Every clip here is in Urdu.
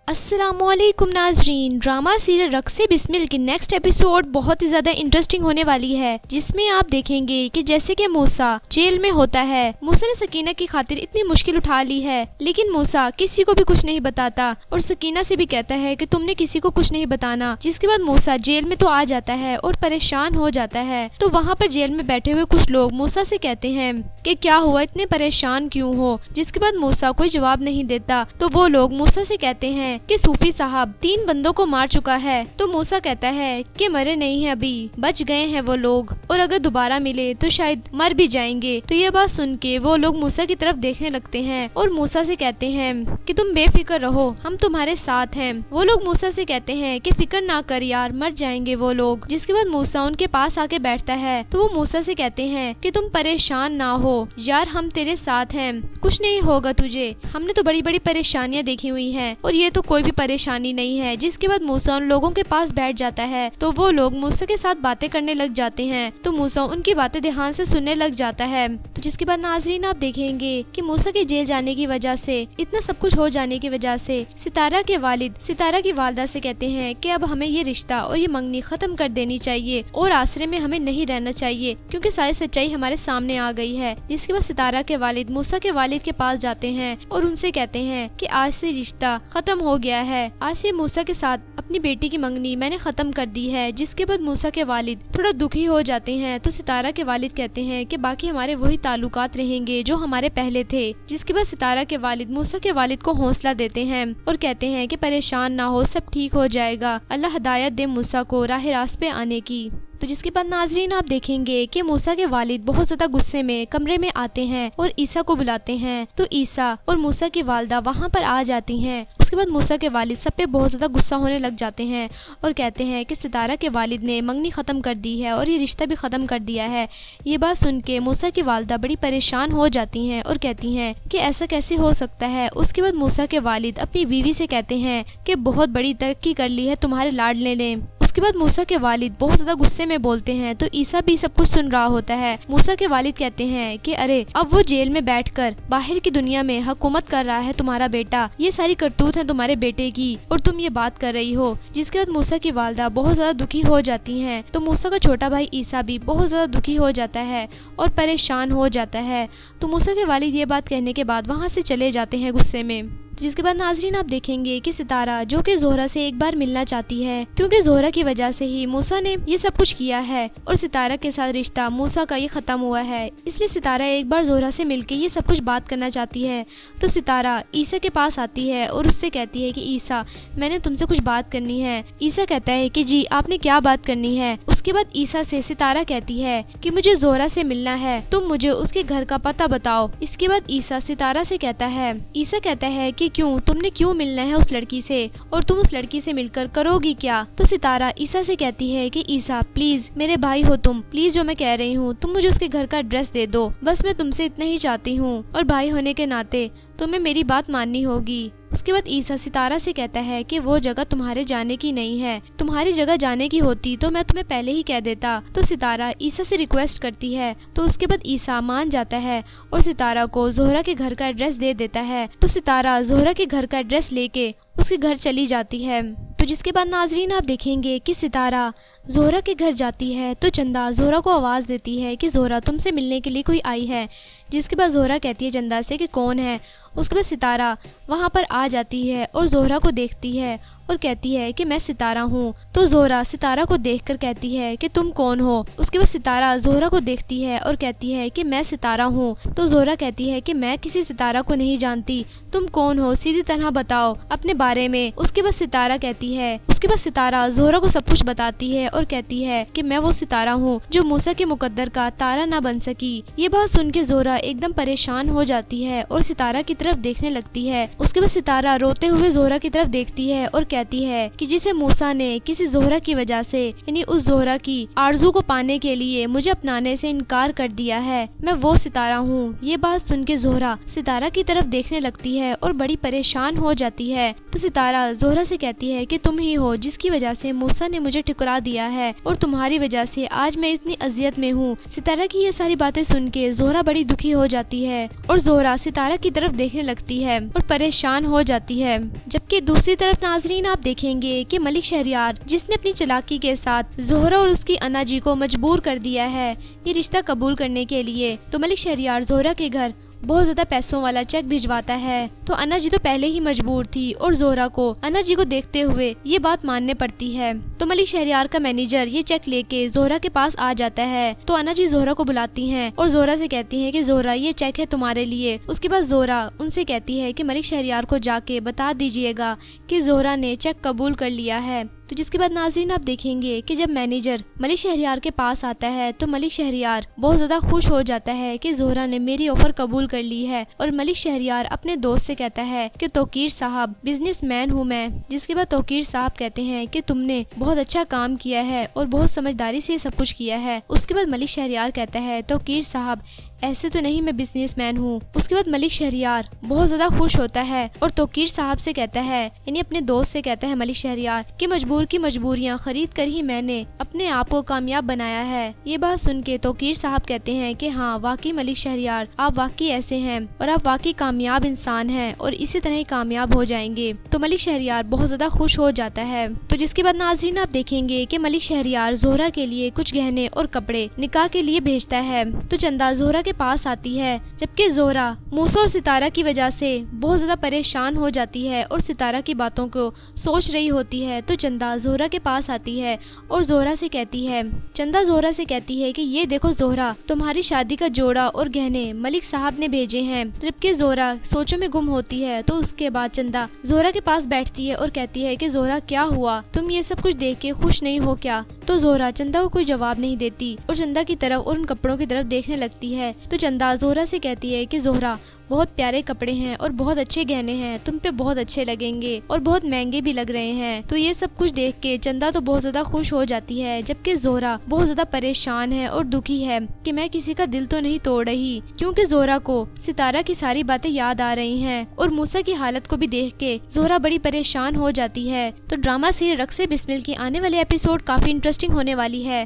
السلام علیکم ناظرین، ڈرامہ سیریل رقص بسمل کی نیکسٹ ایپیسوڈ بہت ہی زیادہ انٹرسٹنگ ہونے والی ہے، جس میں آپ دیکھیں گے کہ جیسے کہ موسیٰ جیل میں ہوتا ہے، موسیٰ نے سکینہ کی خاطر اتنی مشکل اٹھا لی ہے، لیکن موسیٰ کسی کو بھی کچھ نہیں بتاتا اور سکینہ سے بھی کہتا ہے کہ تم نے کسی کو کچھ نہیں بتانا، جس کے بعد موسیٰ جیل میں تو آ جاتا ہے اور پریشان ہو جاتا ہے۔ تو وہاں پر جیل میں بیٹھے ہوئے کچھ لوگ موسیٰ سے کہتے ہیں کہ کیا ہوا، اتنے پریشان کیوں ہو، جس کے بعد موسیٰ کوئی جواب نہیں دیتا۔ تو وہ لوگ موسیٰ سے کہتے ہیں کہ صوفی صاحب 3 بندوں کو مار چکا ہے۔ تو موسیٰ کہتا ہے کہ مرے نہیں ہیں، ابھی بچ گئے ہیں وہ لوگ، اور اگر دوبارہ ملے تو شاید مر بھی جائیں گے۔ تو یہ بات سن کے وہ لوگ موسیٰ کی طرف دیکھنے لگتے ہیں اور موسیٰ سے کہتے ہیں کہ تم بے فکر رہو، ہم تمہارے ساتھ ہیں۔ وہ لوگ موسیٰ سے کہتے ہیں کہ فکر نہ کر یار، مر جائیں گے وہ لوگ، جس کے بعد موسیٰ ان کے پاس آ کے بیٹھتا ہے۔ تو وہ موسیٰ سے کہتے ہیں کہ تم پریشان نہ ہو یار، ہم تیرے ساتھ ہیں، کچھ نہیں ہوگا تجھے، ہم نے تو بڑی بڑی پریشانیاں دیکھی ہوئی ہیں اور یہ تو کوئی بھی پریشانی نہیں ہے۔ جس کے بعد موسیٰ ان لوگوں کے پاس بیٹھ جاتا ہے تو وہ لوگ موسیٰ کے ساتھ باتیں کرنے لگ جاتے ہیں۔ تو موسیٰ ان کی باتیں دھیان سے سننے لگ جاتا ہے۔ تو جس کے بعد ناظرین آپ دیکھیں گے کہ موسیٰ کے جیل جانے کی وجہ سے، اتنا سب کچھ ہو جانے کی وجہ سے، ستارہ کے والد ستارہ کی والدہ سے کہتے ہیں کہ اب ہمیں یہ رشتہ اور یہ منگنی ختم کر دینی چاہیے اور آسرے میں ہمیں نہیں رہنا چاہیے، کیونکہ ساری سچائی ہمارے سامنے آ گئی ہے۔ جس کے بعد ستارہ کے والد موسیٰ کے والد کے پاس جاتے ہیں اور ان سے کہتے ہیں کہ آج سے رشتہ ختم ہو گیا ہے، آج سے موسیٰ کے ساتھ اپنی بیٹی کی منگنی میں نے ختم کر دی ہے۔ جس کے بعد موسیٰ کے والد تھوڑا دکھی ہو جاتے ہیں۔ تو ستارہ کے والد کہتے ہیں کہ باقی ہمارے وہی تعلقات رہیں گے جو ہمارے پہلے تھے۔ جس کے بعد ستارہ کے والد موسیٰ کے والد کو حوصلہ دیتے ہیں اور کہتے ہیں کہ پریشان نہ ہو، سب ٹھیک ہو جائے گا، اللہ ہدایت دے موسیٰ کو راہ راست پہ آنے کی۔ تو جس کے بعد ناظرین آپ دیکھیں گے کہ موسیٰ کے والد بہت زیادہ غصے میں کمرے میں آتے ہیں اور عیسیٰ کو بلاتے ہیں۔ تو عیسیٰ اور موسیٰ کی والدہ وہاں پر آ جاتی ہیں۔ اس کے بعد موسیٰ کے والد سب پہ بہت زیادہ غصہ ہونے لگ جاتے ہیں اور کہتے ہیں کہ ستارہ کے والد نے منگنی ختم کر دی ہے اور یہ رشتہ بھی ختم کر دیا ہے۔ یہ بات سن کے موسیٰ کی والدہ بڑی پریشان ہو جاتی ہیں اور کہتی ہیں کہ ایسا کیسے ہو سکتا ہے۔ اس کے بعد موسیٰ کے والد اپنی بیوی سے کہتے ہیں کہ بہت بڑی ترقی کر لی ہے تمہارے لاڈلے نے۔ اس کے بعد موسیٰ کے والد بہت زیادہ غصے میں بولتے ہیں۔ تو عیسیٰ بھی سب کچھ سن رہا ہوتا ہے۔ موسیٰ کے والد کہتے ہیں کہ ارے اب وہ جیل میں بیٹھ کر باہر کی دنیا میں حکومت کر رہا ہے تمہارا بیٹا، یہ ساری کرتوت ہیں تمہارے بیٹے کی اور تم یہ بات کر رہی ہو۔ جس کے بعد موسیٰ کی والدہ بہت زیادہ دکھی ہو جاتی ہیں۔ تو موسیٰ کا چھوٹا بھائی عیسیٰ بھی بہت زیادہ دکھی ہو جاتا ہے اور پریشان ہو جاتا ہے۔ تو موسیٰ کے والد یہ بات کہنے کے بعد وہاں سے چلے جاتے ہیں غصے میں۔ جس کے بعد ناظرین آپ دیکھیں گے کہ ستارہ جو کہ زہرہ سے ایک بار ملنا چاہتی ہے، کیونکہ زہرہ کی وجہ سے ہی موسیٰ نے یہ سب کچھ کیا ہے اور ستارہ کے ساتھ رشتہ موسیٰ کا یہ ختم ہوا ہے، اس لیے ستارہ ایک بار زہرہ سے مل کے یہ سب کچھ بات کرنا چاہتی ہے۔ تو ستارہ عیسیٰ کے پاس آتی ہے اور اس سے کہتی ہے کہ عیسیٰ میں نے تم سے کچھ بات کرنی ہے۔ عیسیٰ کہتا ہے کہ جی آپ نے کیا بات کرنی ہے۔ اس کے بعد عیسیٰ سے ستارہ کہتی ہے کہ مجھے زہرہ سے ملنا ہے، تم مجھے اس کے گھر کا پتہ بتاؤ۔ اس کے بعد عیسیٰ ستارہ سے کہتا ہے، عیسیٰ کہتا ہے کہ تم نے کیوں ملنا ہے اس لڑکی سے اور تم اس لڑکی سے مل کر کرو گی کیا؟ تو ستارہ عیسیٰ سے کہتی ہے کہ عیسیٰ پلیز میرے بھائی ہو تم، پلیز جو میں کہہ رہی ہوں تم مجھے اس کے گھر کا ایڈریس دے دو، بس میں تم سے اتنا ہی چاہتی ہوں اور بھائی ہونے کے ناطے تمہیں میری بات ماننی ہوگی۔ اس کے بعد عیسیٰ ستارہ سے کہتا ہے کہ وہ جگہ تمہارے جانے کی نہیں ہے، تمہاری جگہ جانے کی ہوتی تو میں تمہیں پہلے ہی کہہ دیتا۔ تو ستارہ عیسیٰ سے ریکویسٹ کرتی ہے۔ تو اس کے بعد عیسیٰ مان جاتا ہے اور ستارہ کو زہرہ کے گھر کا ایڈریس دے دیتا ہے۔ تو ستارہ زہرہ کے گھر کا ایڈریس لے کے اس کے گھر چلی جاتی ہے۔ تو جس کے بعد ناظرین آپ دیکھیں گے کہ ستارہ زہرہ کے گھر جاتی ہے تو چندا زہرہ کو آواز دیتی ہے کہ زہرہ تم سے ملنے کے لیے کوئی آئی ہے۔ جس کے بعد زہرہ کہتی ہے چندا سے کہ کون ہے۔ اس کے بعد ستارہ وہاں پر آ جاتی ہے اور زہرہ کو دیکھتی ہے اور کہتی ہے کہ میں ستارہ ہوں۔ تو زہرہ ستارہ کو دیکھ کر کہتی ہے کہ تم کون ہو۔ اس کے بعد ستارہ زہرہ کو دیکھتی ہے اور کہتی ہے کہ میں ستارہ ہوں۔ تو زہرہ کہتی ہے کہ میں کسی ستارہ کو نہیں جانتی، تم کون ہو سیدھی طرح بتاؤ اپنے بارے میں۔ اس کے بعد ستارہ کہتی ہے، اس کے بعد ستارہ زہرہ کو سب کچھ بتاتی ہے اور کہتی ہے کہ میں وہ ستارہ ہوں جو موسیٰ کے مقدر کا تارا نہ بن سکی۔ یہ بات سن کے زہرہ ایک دم پریشان ہو جاتی ہے اور ستارہ کی طرف دیکھنے لگتی ہے۔ اس کے بعد ستارہ روتے ہوئے زہرہ کی طرف دیکھتی ہے اور کہتی ہے کہ جسے موسیٰ نے کسی زہرہ کی وجہ سے یعنی اس زہرہ کی آرزو کو پانے کے لیے مجھے اپنانے سے انکار کر دیا ہے، میں وہ ستارہ ہوں۔ یہ بات سن کے زہرہ ستارہ کی طرف دیکھنے لگتی ہے اور بڑی پریشان ہو جاتی ہے۔ تو ستارہ زہرہ سے کہتی ہے کہ تم ہی ہو ہو جس کی وجہ سے موسیٰ نے مجھے ٹھکرا دیا ہے اور تمہاری وجہ سے آج میں اتنی اذیت میں ہوں۔ ستارہ کی یہ ساری باتیں سن کے زہرہ بڑی دکھی ہو جاتی ہے اور زہرہ ستارہ کی طرف دیکھنے لگتی ہے اور پریشان ہو جاتی ہے۔ جبکہ دوسری طرف ناظرین آپ دیکھیں گے کہ ملک شہریار جس نے اپنی چالاکی کے ساتھ زہرہ اور اس کی انا جی کو مجبور کر دیا ہے یہ رشتہ قبول کرنے کے لیے، تو ملک شہریار زہرہ کے گھر بہت زیادہ پیسوں والا چیک بھجواتا ہے۔ تو انا جی تو پہلے ہی مجبور تھی اور زہرہ کو انا جی کو دیکھتے ہوئے یہ بات ماننے پڑتی ہے۔ تو ملک شہریار کا مینیجر یہ چیک لے کے زہرہ کے پاس آ جاتا ہے، تو انا جی زہرہ کو بلاتی ہیں اور زہرہ سے کہتی ہیں کہ زہرہ یہ چیک ہے تمہارے لیے۔ اس کے بعد زہرہ ان سے کہتی ہے کہ ملک شہریار کو جا کے بتا دیجیے گا کہ زہرہ نے چیک قبول کر لیا ہے۔ تو جس کے بعد ناظرین آپ دیکھیں گے کہ جب مینیجر ملک شہریار کے پاس آتا ہے تو ملک شہریار بہت زیادہ خوش ہو جاتا ہے کہ زہرہ نے میری آفر قبول کر لی ہے، اور ملک شہریار اپنے دوست سے کہتا ہے کہ توقیر صاحب بزنس مین ہوں میں۔ جس کے بعد توقیر صاحب کہتے ہیں کہ تم نے بہت اچھا کام کیا ہے اور بہت سمجھداری سے یہ سب کچھ کیا ہے۔ اس کے بعد ملک شہریار کہتا ہے توقیر صاحب ایسے تو نہیں، میں بزنس مین ہوں۔ اس کے بعد ملک شہریار بہت زیادہ خوش ہوتا ہے اور توقیر صاحب سے کہتا ہے، یعنی اپنے دوست سے کہتا ہے ملک شہریار کہ مجبور کی مجبوریاں خرید کر ہی میں نے اپنے آپ کو کامیاب بنایا ہے۔ یہ بات سن کے توقیر صاحب کہتے ہیں کہ ہاں واقعی ملک شہریار آپ واقعی ایسے ہیں اور آپ واقعی کامیاب انسان ہیں اور اسی طرح ہی کامیاب ہو جائیں گے۔ تو ملک شہریار بہت زیادہ خوش ہو جاتا ہے۔ تو جس کے بعد ناظرین آپ دیکھیں گے کہ ملک شہریار زہرہ کے لیے کچھ گہنے اور کپڑے نکاح کے لیے بھیجتا ہے۔ تو چندہ زہرہ کے پاس آتی ہے، جبکہ زہرہ موسیٰ اور ستارہ کی وجہ سے بہت زیادہ پریشان ہو جاتی ہے اور ستارہ کی باتوں کو سوچ رہی ہوتی ہے۔ تو چندہ زہرہ کے پاس آتی ہے اور زہرہ سے کہتی ہے، چندہ زہرہ سے کہتی ہے کہ یہ دیکھو زہرہ تمہاری شادی کا جوڑا اور گہنے ملک صاحب نے بھیجے ہیں۔ جبکہ زہرہ سوچوں میں گم ہوتی ہے تو اس کے بعد چندہ زہرہ کے پاس بیٹھتی ہے اور کہتی ہے کہ زہرہ کیا ہوا، تم یہ سب کچھ دیکھ کے خوش نہیں ہو کیا؟ تو زہرہ چندہ کو کوئی جواب نہیں دیتی اور چندہ کی طرف اور ان کپڑوں کی طرف دیکھنے لگتی ہے۔ تو چندہ زہرہ سے کہتی ہے کہ زہرہ بہت پیارے کپڑے ہیں اور بہت اچھے گہنے ہیں، تم پہ بہت اچھے لگیں گے اور بہت مہنگے بھی لگ رہے ہیں۔ تو یہ سب کچھ دیکھ کے چندہ تو بہت زیادہ خوش ہو جاتی ہے، جبکہ زہرہ بہت زیادہ پریشان ہے اور دکھی ہے کہ میں کسی کا دل تو نہیں توڑ رہی، کیونکہ زہرہ کو ستارہ کی ساری باتیں یاد آ رہی ہیں اور موسیٰ کی حالت کو بھی دیکھ کے زہرہ بڑی پریشان ہو جاتی ہے۔ تو ڈرامہ سیریل رقص بسمل کی آنے والے ایپیسوڈ کافی انٹرسٹنگ ہونے والی ہے۔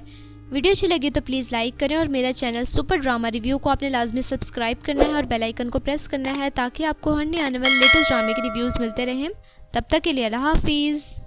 ویڈیو اچھی لگی تو پلیز لائک کریں اور میرا چینل سپر ڈرامہ ریویو کو آپ نے لازمی سبسکرائب کرنا ہے اور بیل آئیکن کو پریس کرنا ہے تاکہ آپ کو ہر نئے آنے والے لیٹسٹ ڈرامے کے ریویوز ملتے رہیں۔ تب تک کے لیے اللہ حافظ۔